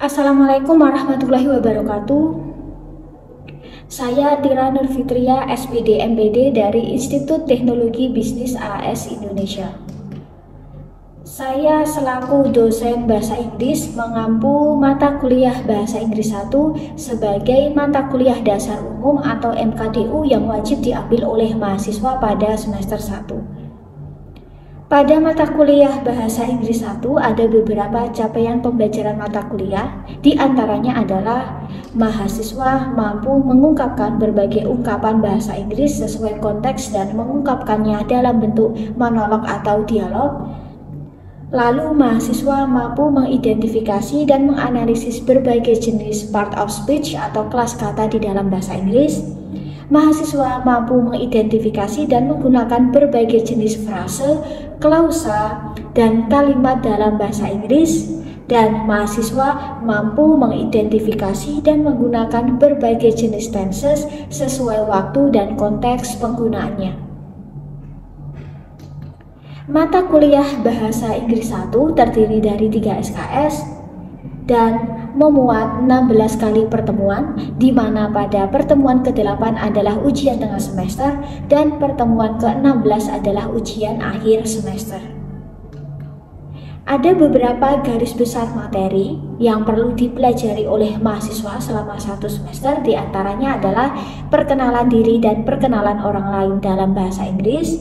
Assalamualaikum warahmatullahi wabarakatuh. Saya Tira Nurfitria, SPD MPD dari Institut Teknologi Bisnis AS Indonesia. Saya selaku dosen Bahasa Inggris mengampu mata kuliah Bahasa Inggris 1 sebagai mata kuliah dasar umum atau MKDU yang wajib diambil oleh mahasiswa pada semester 1. Pada mata kuliah Bahasa Inggris 1 ada beberapa capaian pembelajaran mata kuliah, di antaranya adalah mahasiswa mampu mengungkapkan berbagai ungkapan bahasa Inggris sesuai konteks dan mengungkapkannya dalam bentuk monolog atau dialog. Lalu mahasiswa mampu mengidentifikasi dan menganalisis berbagai jenis part of speech atau kelas kata di dalam bahasa Inggris. Mahasiswa mampu mengidentifikasi dan menggunakan berbagai jenis frase, klausa, dan kalimat dalam bahasa Inggris, dan mahasiswa mampu mengidentifikasi dan menggunakan berbagai jenis tenses sesuai waktu dan konteks penggunaannya. Mata kuliah Bahasa Inggris 1 terdiri dari 3 SKS dan memuat 16 kali pertemuan, di mana pada pertemuan ke-8 adalah ujian tengah semester dan pertemuan ke-16 adalah ujian akhir semester. Ada beberapa garis besar materi yang perlu dipelajari oleh mahasiswa selama 1 semester, di antaranya adalah perkenalan diri dan perkenalan orang lain dalam bahasa Inggris,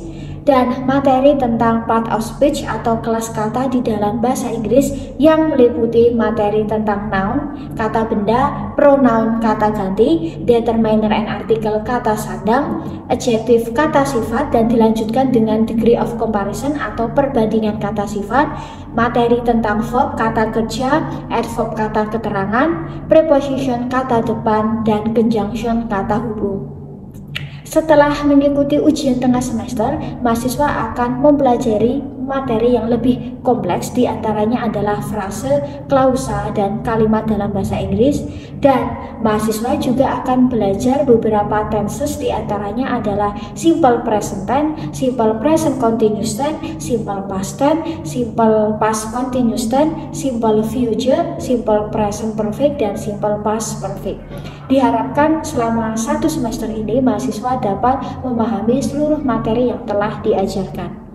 dan materi tentang part of speech atau kelas kata di dalam bahasa Inggris yang meliputi materi tentang noun, kata benda, pronoun, kata ganti, determiner and artikel, kata sandang, adjective, kata sifat, dan dilanjutkan dengan degree of comparison atau perbandingan kata sifat, materi tentang verb, kata kerja, adverb, kata keterangan, preposition, kata depan, dan conjunction, kata hubung. Setelah mengikuti ujian tengah semester, mahasiswa akan mempelajari materi yang lebih kompleks, di antaranya adalah frase, klausa, dan kalimat dalam bahasa Inggris, dan mahasiswa juga akan belajar beberapa tenses, di antaranya adalah simple present tense, simple present continuous tense, simple past tense, simple past continuous tense, simple future, simple present perfect, dan simple past perfect. Diharapkan selama 1 semester ini mahasiswa dapat memahami seluruh materi yang telah diajarkan.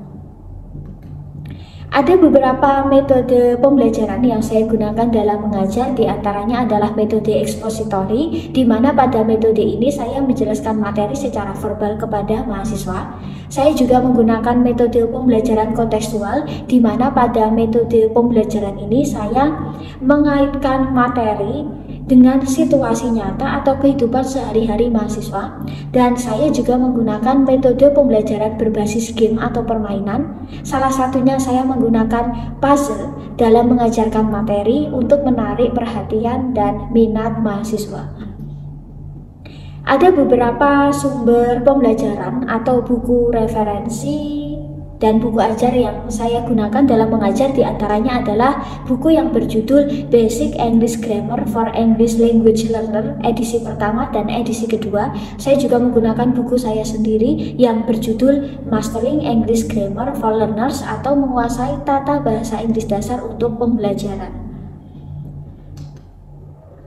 Ada beberapa metode pembelajaran yang saya gunakan dalam mengajar, di antaranya adalah metode expository, di mana pada metode ini saya menjelaskan materi secara verbal kepada mahasiswa. Saya juga menggunakan metode pembelajaran kontekstual, di mana pada metode pembelajaran ini saya mengaitkan materi dengan situasi nyata atau kehidupan sehari-hari mahasiswa, dan saya juga menggunakan metode pembelajaran berbasis game atau permainan. Salah satunya saya menggunakan puzzle dalam mengajarkan materi untuk menarik perhatian dan minat mahasiswa. Ada beberapa sumber pembelajaran atau buku referensi dan buku ajar yang saya gunakan dalam mengajar, di antaranya adalah buku yang berjudul Basic English Grammar for English Language Learner edisi pertama dan edisi kedua. Saya juga menggunakan buku saya sendiri yang berjudul Mastering English Grammar for Learners atau menguasai tata bahasa Inggris dasar untuk pembelajaran.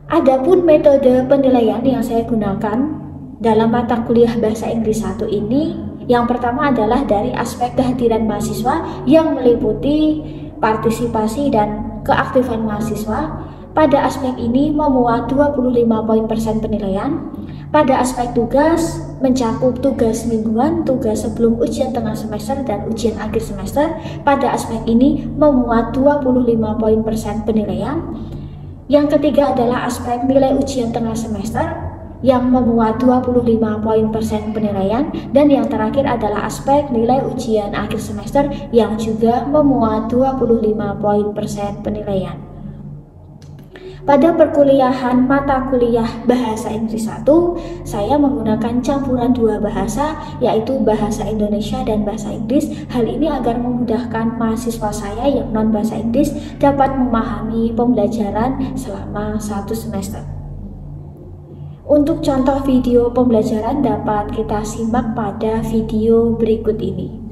Adapun metode penilaian yang saya gunakan dalam mata kuliah Bahasa Inggris 1 ini, yang pertama adalah dari aspek kehadiran mahasiswa yang meliputi partisipasi dan keaktifan mahasiswa. Pada aspek ini memuat 25% penilaian. Pada aspek tugas mencakup tugas mingguan, tugas sebelum ujian tengah semester, dan ujian akhir semester. Pada aspek ini memuat 25% penilaian. Yang ketiga adalah aspek nilai ujian tengah semester yang memuat 25% penilaian, dan yang terakhir adalah aspek nilai ujian akhir semester yang juga memuat 25% penilaian. Pada perkuliahan mata kuliah Bahasa Inggris 1, saya menggunakan campuran 2 bahasa, yaitu Bahasa Indonesia dan Bahasa Inggris. Hal ini agar memudahkan mahasiswa saya yang non bahasa Inggris dapat memahami pembelajaran selama 1 semester. Untuk contoh video pembelajaran dapat kita simak pada video berikut ini.